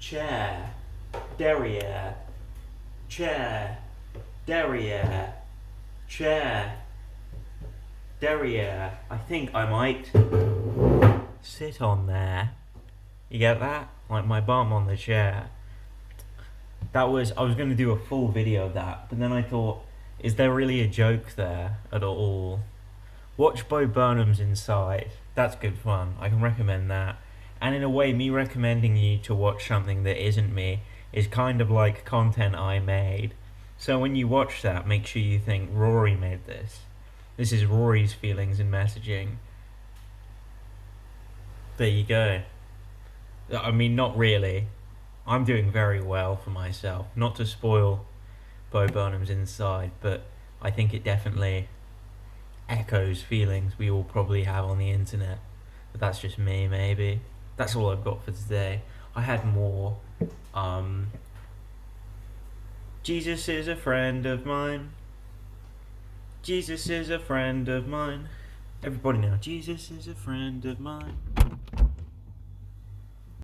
chair, derriere, chair, derriere, chair, derriere. I think I might sit on there. You get that? Like my bum on the chair. I was going to do a full video of that, but then I thought, is there really a joke there at all? Watch Bo Burnham's Inside. That's good fun. I can recommend that. And in a way, me recommending you to watch something that isn't me is kind of like content I made. So when you watch that, make sure you think, Rory made this. This is Rory's feelings and messaging. There you go. I mean, not really. I'm doing very well for myself. Not to spoil Bo Burnham's Inside, but I think it definitely echoes feelings we all probably have on the internet. But that's just me, maybe. That's all I've got for today. I had more. Jesus is a friend of mine. Jesus is a friend of mine. Everybody now. Jesus is a friend of mine.